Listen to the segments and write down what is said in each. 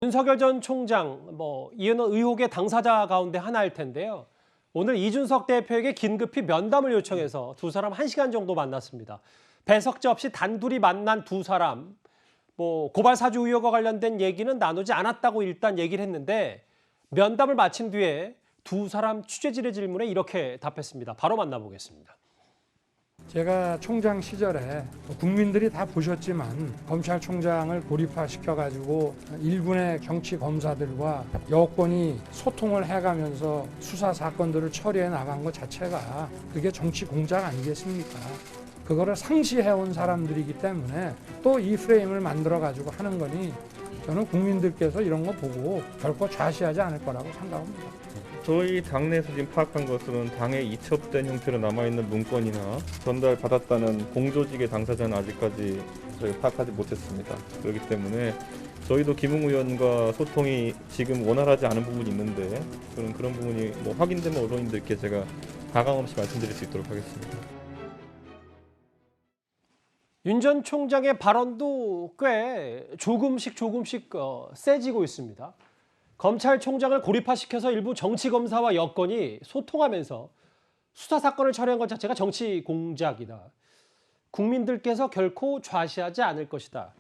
윤석열 전 총장 이은 의혹의 당사자 가운데 하나일 텐데요. 오늘 이준석 대표에게 긴급히 면담을 요청해서 두 사람 1시간 정도 만났습니다. 배석제 없이 단둘이 만난 두 사람, 고발 사주 의혹과 관련된 얘기는 나누지 않았다고 일단 얘기를 했는데 면담을 마친 뒤에 두 사람 취재진의 질문에 이렇게 답했습니다. 바로 만나보겠습니다. 제가 총장 시절에 국민들이 다 보셨지만 검찰총장을 고립화시켜가지고 일군의 경치 검사들과 여권이 소통을 해가면서 수사 사건들을 처리해 나간 것 자체가 그게 정치 공작 아니겠습니까? 그거를 상시해온 사람들이기 때문에 또 이 프레임을 만들어가지고 하는 거니 저는 국민들께서 이런 거 보고 결코 좌시하지 않을 거라고 생각합니다. 저희 당내에서 지금 파악한 것은 당에 이첩된 형태로 남아있는 문건이나 전달받았다는 공조직의 당사자는 아직까지 저희가 파악하지 못했습니다. 그렇기 때문에 저희도 김웅 의원과 소통이 지금 원활하지 않은 부분이 있는데 그런 부분이 확인되면 언론인들께 제가 가감 없이 말씀드릴 수 있도록 하겠습니다. 윤 전 총장의 발언도 꽤 조금씩 세지고 있습니다. 검찰총장을 고립화시켜서 일부 정치검사와 여권이 소통하면서 수사 사건을 처리한 것 자체가 정치 공작이다. 국민들께서 결코 좌시하지 않을 것이다.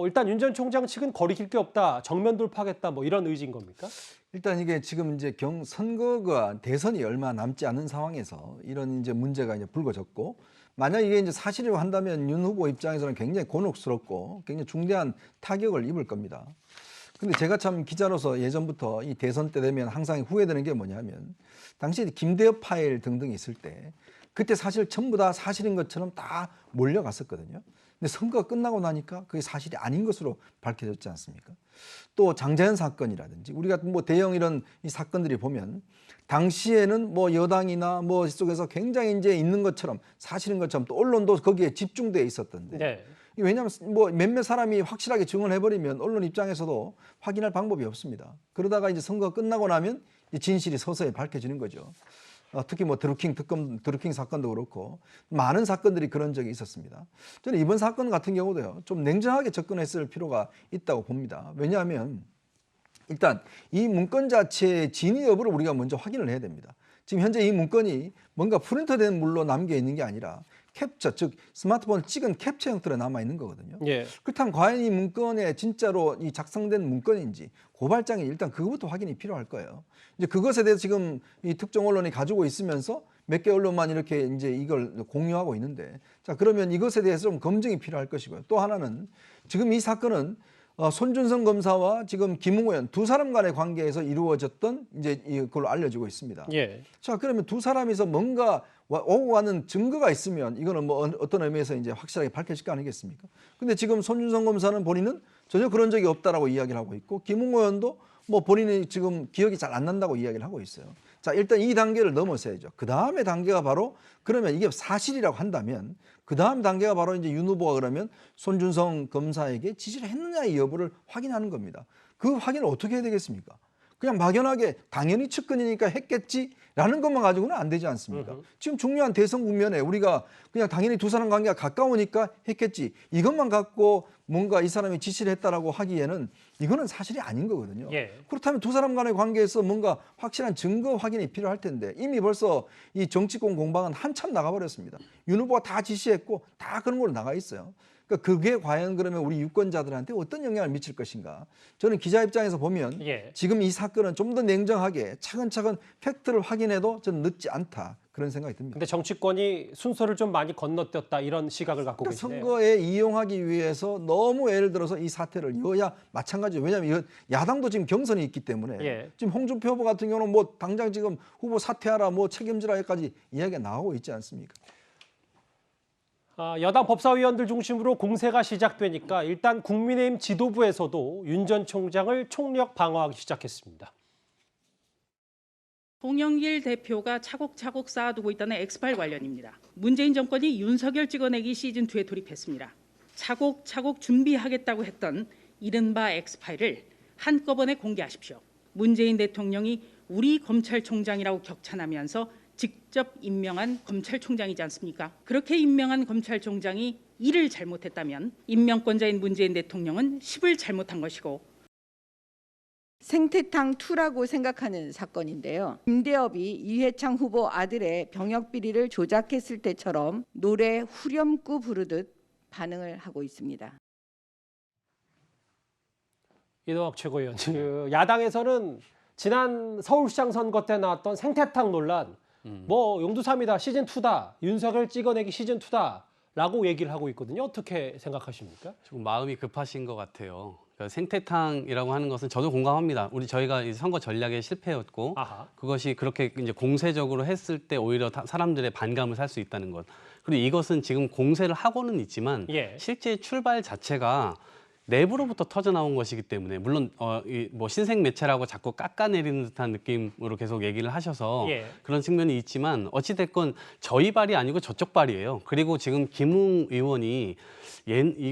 일단 윤 전 총장 측은 거리낄 게 없다. 정면 돌파하겠다. 이런 의지인 겁니까? 일단 이게 지금 이제 선거가 대선이 얼마 남지 않은 상황에서 이런 이제 문제가 이제 불거졌고, 만약 이게 이제 사실이라고 한다면 윤 후보 입장에서는 굉장히 곤혹스럽고 굉장히 중대한 타격을 입을 겁니다. 근데 제가 참 기자로서 예전부터 이 대선 때 되면 항상 후회되는 게 뭐냐면, 당시 김대엽 파일 등등이 있을 때 그때 사실 전부 다 사실인 것처럼 다 몰려갔었거든요. 근데 선거가 끝나고 나니까 그게 사실이 아닌 것으로 밝혀졌지 않습니까? 또 장자연 사건이라든지 우리가 대형 이런 이 사건들이 보면 당시에는 여당이나 이쪽에서 굉장히 이제 있는 것처럼 사실인 것처럼 또 언론도 거기에 집중돼 있었던데. 네. 왜냐하면 몇몇 사람이 확실하게 증언을 해버리면 언론 입장에서도 확인할 방법이 없습니다. 그러다가 이제 선거가 끝나고 나면 진실이 서서히 밝혀지는 거죠. 특히 드루킹 사건도 그렇고 많은 사건들이 그런 적이 있었습니다. 저는 이번 사건 같은 경우도요, 좀 냉정하게 접근했을 필요가 있다고 봅니다. 왜냐하면 일단 이 문건 자체의 진위 여부를 우리가 먼저 확인을 해야 됩니다. 지금 현재 이 문건이 뭔가 프린터된 물로 남겨 있는 게 아니라 캡처, 즉 스마트폰을 찍은 캡처 형태로 남아 있는 거거든요. 예. 그렇다면 과연 이 문건에 진짜로 이 작성된 문건인지 고발장이 일단 그것부터 확인이 필요할 거예요. 이제 그것에 대해서 지금 이 특정 언론이 가지고 있으면서 몇 개 언론만 이렇게 이제 이걸 공유하고 있는데, 자 그러면 이것에 대해서 좀 검증이 필요할 것이고요. 또 하나는 지금 이 사건은 손준성 검사와 지금 김웅 의원 두 사람 간의 관계에서 이루어졌던 이제 이걸로 알려지고 있습니다. 예. 자, 그러면 두 사람이서 뭔가 오고 가는 증거가 있으면 이거는 어떤 의미에서 이제 확실하게 밝혀질 거 아니겠습니까? 근데 지금 손준성 검사는 본인은 전혀 그런 적이 없다라고 이야기를 하고 있고, 김웅 의원도 본인이 지금 기억이 잘 안 난다고 이야기를 하고 있어요. 자, 일단 이 단계를 넘어서야죠. 그 다음에 단계가 바로, 그러면 이게 사실이라고 한다면 그 다음 단계가 바로 이제 윤 후보가 그러면 손준성 검사에게 지시를 했느냐의 여부를 확인하는 겁니다. 그 확인을 어떻게 해야 되겠습니까? 그냥 막연하게 당연히 측근이니까 했겠지라는 것만 가지고는 안 되지 않습니까? 지금 중요한 대선 국면에 우리가 그냥 당연히 두 사람 관계가 가까우니까 했겠지, 이것만 갖고 뭔가 이 사람이 지시를 했다라고 하기에는 이거는 사실이 아닌 거거든요. 예. 그렇다면 두 사람 간의 관계에서 뭔가 확실한 증거 확인이 필요할 텐데 이미 벌써 이 정치권 공방은 한참 나가버렸습니다. 윤 후보가 다 지시했고 다 그런 걸로 나가 있어요. 그러니까 그게 과연 그러면 우리 유권자들한테 어떤 영향을 미칠 것인가? 저는 기자 입장에서 보면 지금 이 사건은 좀 더 냉정하게 차근차근 팩트를 확인해도 저는 늦지 않다, 그런 생각이 듭니다. 근데 정치권이 순서를 좀 많이 건너뛰었다, 이런 시각을 갖고 계시네요. 선거에 이용하기 위해서 너무 예를 들어서 이 사태를 여야 마찬가지예요. 왜냐하면 야당도 지금 경선이 있기 때문에 지금 홍준표 후보 같은 경우는 당장 지금 후보 사퇴하라, 책임지라까지 이야기가 나오고 있지 않습니까? 여당 법사위원들 중심으로 공세가 시작되니까 일단 국민의힘 지도부에서도 윤 전 총장을 총력 방어하기 시작했습니다. 홍영길 대표가 차곡차곡 쌓아두고 있다는 엑스파일 관련입니다. 문재인 정권이 윤석열 찍어내기 시즌2에 돌입했습니다. 차곡차곡 준비하겠다고 했던 이른바 엑스파일을 한꺼번에 공개하십시오. 문재인 대통령이 우리 검찰총장이라고 격찬하면서 직접 임명한 검찰총장이지 않습니까? 그렇게 임명한 검찰총장이 1을 잘못했다면 임명권자인 문재인 대통령은 10을 잘못한 것이고 생태탕 2라고 생각하는 사건인데요. 임대업이 이회창 후보 아들의 병역 비리를 조작했을 때처럼 노래 후렴구 부르듯 반응을 하고 있습니다. 이동학 최고위원, 야당에서는 지난 서울시장 선거 때 나왔던 생태탕 논란, 뭐 용두삼이다, 시즌2다, 윤석열 찍어내기 시즌2다라고 얘기를 하고 있거든요. 어떻게 생각하십니까? 조금 마음이 급하신 것 같아요. 그러니까 생태탕이라고 하는 것은 저도 공감합니다. 저희가 이 선거 전략에 실패였고 아하. 그것이 그렇게 이제 공세적으로 했을 때 오히려 사람들의 반감을 살 수 있다는 것. 그리고 이것은 지금 공세를 하고는 있지만 예. 실제 출발 자체가 내부로부터 터져 나온 것이기 때문에 물론 뭐 신생 매체라고 자꾸 깎아내리는 듯한 느낌으로 계속 얘기를 하셔서 예. 그런 측면이 있지만 어찌 됐건 저희 발이 아니고 저쪽 발이에요. 그리고 지금 김웅 의원이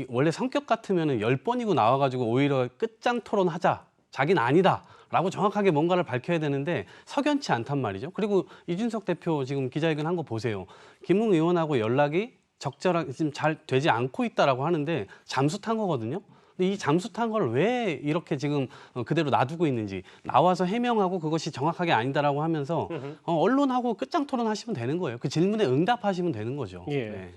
원래 성격 같으면은 10번이고 나와가지고 오히려 끝장 토론하자. 자기는 아니다. 라고 정확하게 뭔가를 밝혀야 되는데 석연치 않단 말이죠. 그리고 이준석 대표 지금 기자회견 한 거 보세요. 김웅 의원하고 연락이 적절하게 지금 잘 되지 않고 있다라고 하는데 잠수 탄 거거든요. 근데 이 잠수 탄 걸 왜 이렇게 지금 그대로 놔두고 있는지 나와서 해명하고 그것이 정확하게 아니다라고 하면서 언론하고 끝장 토론하시면 되는 거예요. 그 질문에 응답하시면 되는 거죠. 예. 네.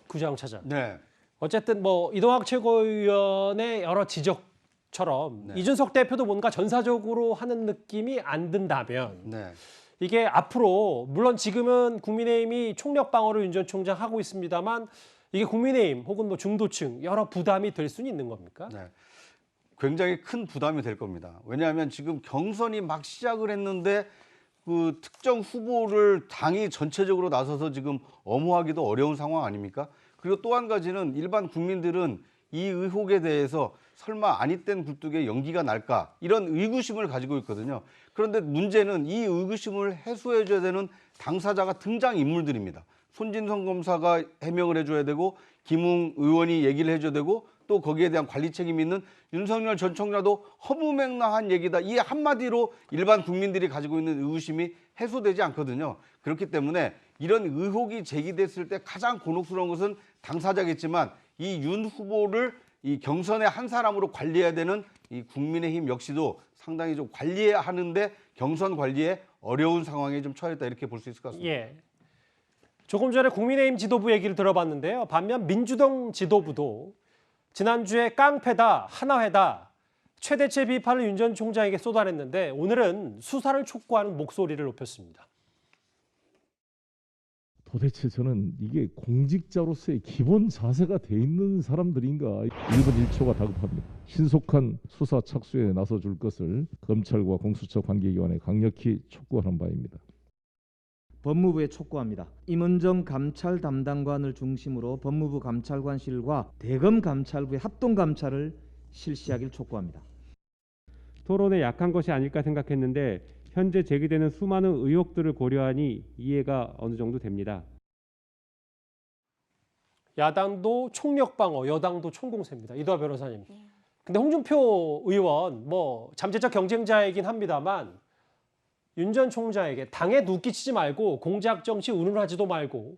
구자영 차장. 네. 어쨌든 뭐 이동학 최고위원의 여러 지적처럼 네. 이준석 대표도 뭔가 전사적으로 하는 느낌이 안 든다면 네. 이게 앞으로 물론 지금은 국민의힘이 총력 방어를 윤 전 총장 하고 있습니다만 이게 국민의힘 혹은 뭐 중도층 여러 부담이 될 수는 있는 겁니까? 네. 굉장히 큰 부담이 될 겁니다. 왜냐하면 지금 경선이 막 시작을 했는데 그 특정 후보를 당이 전체적으로 나서서 지금 엄호하기도 어려운 상황 아닙니까? 그리고 또 한 가지는 일반 국민들은 이 의혹에 대해서 설마 아니땐 굴뚝에 연기가 날까 이런 의구심을 가지고 있거든요. 그런데 문제는 이 의구심을 해소해줘야 되는 당사자가 등장인물들입니다. 손진성 검사가 해명을 해줘야 되고 김웅 의원이 얘기를 해줘야 되고 또 거기에 대한 관리 책임이 있는 윤석열 전 총장도 허무맹랑한 얘기다. 이 한마디로 일반 국민들이 가지고 있는 의구심이 해소되지 않거든요. 그렇기 때문에 이런 의혹이 제기됐을 때 가장 곤혹스러운 것은 당사자겠지만 이 윤 후보를 이 경선의 한 사람으로 관리해야 되는 이 국민의힘 역시도 상당히 좀 관리해야 하는데 경선 관리에 어려운 상황에 좀 처했다 이렇게 볼 수 있을 것 같습니다. 예. 조금 전에 국민의힘 지도부 얘기를 들어봤는데요. 반면 민주당 지도부도 지난주에 깡패다, 하나회다, 최대체 비판을 윤 전 총장에게 쏟아냈는데 오늘은 수사를 촉구하는 목소리를 높였습니다. 도대체 저는 이게 공직자로서의 기본 자세가 돼 있는 사람들인가 1분 1초가 다급합니다. 신속한 수사 착수에 나서줄 것을 검찰과 공수처 관계기관에 강력히 촉구하는 바입니다. 법무부에 촉구합니다. 임은정 감찰 담당관을 중심으로 법무부 감찰관실과 대검 감찰부의 합동 감찰을 실시하길 촉구합니다. 토론에 약한 것이 아닐까 생각했는데 현재 제기되는 수많은 의혹들을 고려하니 이해가 어느 정도 됩니다. 야당도 총력 방어, 여당도 총공세입니다. 이도하 변호사님. 근데 홍준표 의원 뭐 잠재적 경쟁자이긴 합니다만 윤 전 총장에게 당에 누 끼치지 말고 공작 정치 운운하지도 말고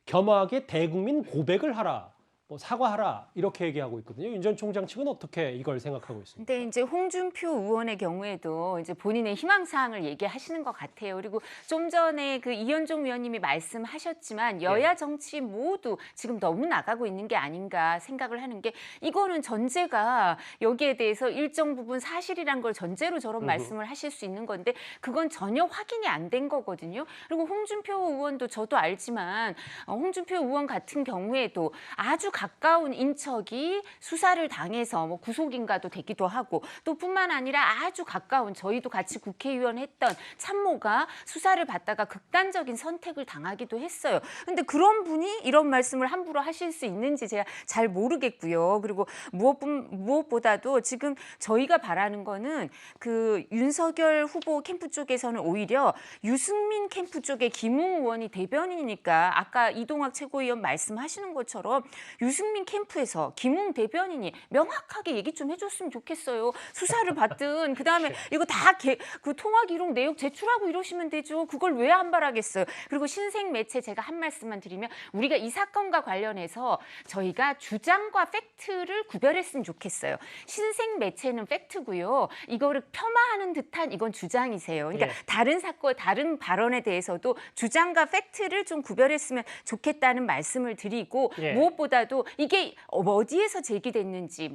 겸허하게 대국민 고백을 하라. 뭐 사과하라 이렇게 얘기하고 있거든요. 윤 전 총장 측은 어떻게 이걸 생각하고 있습니까? 근데 이제 홍준표 의원의 경우에도 이제 본인의 희망 사항을 얘기하시는 것 같아요. 그리고 좀 전에 그 이현종 위원님이 말씀하셨지만 여야 정치 모두 지금 너무 나가고 있는 게 아닌가 생각을 하는 게 이거는 전제가 여기에 대해서 일정 부분 사실이란 걸 전제로 저런 말씀을 하실 수 있는 건데 그건 전혀 확인이 안 된 거거든요. 그리고 홍준표 의원도 저도 알지만 홍준표 의원 같은 경우에도 아주 가까운 인척이 수사를 당해서 뭐 구속인가도 되기도 하고 또 뿐만 아니라 아주 가까운 저희도 같이 국회의원 했던 참모가 수사를 받다가 극단적인 선택을 당하기도 했어요. 근데 그런 분이 이런 말씀을 함부로 하실 수 있는지 제가 잘 모르겠고요. 그리고 무엇보다도 지금 저희가 바라는 거는 그 윤석열 후보 캠프 쪽에서는 오히려 유승민 캠프 쪽에 김웅 의원이 대변인이니까 아까 이동학 최고위원 말씀하시는 것처럼 유승민 캠프에서 김웅 대변인이 명확하게 얘기 좀 해줬으면 좋겠어요. 수사를 받든 그다음에 이거 다 그 통화 기록 내역 제출하고 이러시면 되죠. 그걸 왜 안 바라겠어요. 그리고 신생 매체 제가 한 말씀만 드리면 우리가 이 사건과 관련해서 저희가 주장과 팩트를 구별했으면 좋겠어요. 신생 매체는 팩트고요. 이거를 폄하하는 듯한 이건 주장이세요. 그러니까 다른 사건, 다른 발언에 대해서도 주장과 팩트를 좀 구별했으면 좋겠다는 말씀을 드리고 무엇보다도 이게 어디에서 제기됐는지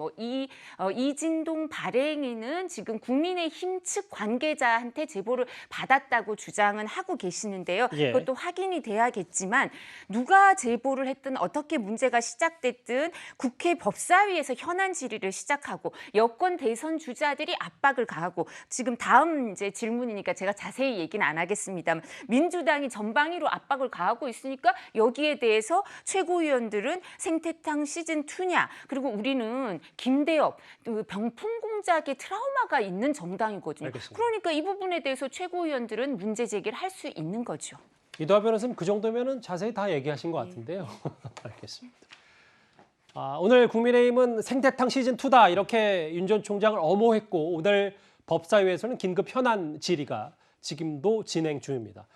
이진동 발행인은 지금 국민의힘 측 관계자한테 제보를 받았다고 주장은 하고 계시는데요. 그것도 확인이 돼야겠지만 누가 제보를 했든 어떻게 문제가 시작됐든 국회 법사위에서 현안 질의를 시작하고 여권 대선 주자들이 압박을 가하고 지금 다음 이제 질문이니까 제가 자세히 얘기는 안 하겠습니다만 민주당이 전방위로 압박을 가하고 있으니까 여기에 대해서 최고위원들은 생태탕 시즌2냐 그리고 우리는 김대엽 병풍 공작의 트라우마가 있는 정당이거든요. 알겠습니다. 그러니까 이 부분에 대해서 최고위원들은 문제 제기를 할 수 있는 거죠. 이도하 변호사님 그 정도면은 자세히 다 얘기하신 것 같은데요. 알겠습니다. 오늘 국민의힘은 생태탕 시즌2다 이렇게 윤 전 총장을 엄호했고 오늘 법사위에서는 긴급 현안 질의가 지금도 진행 중입니다.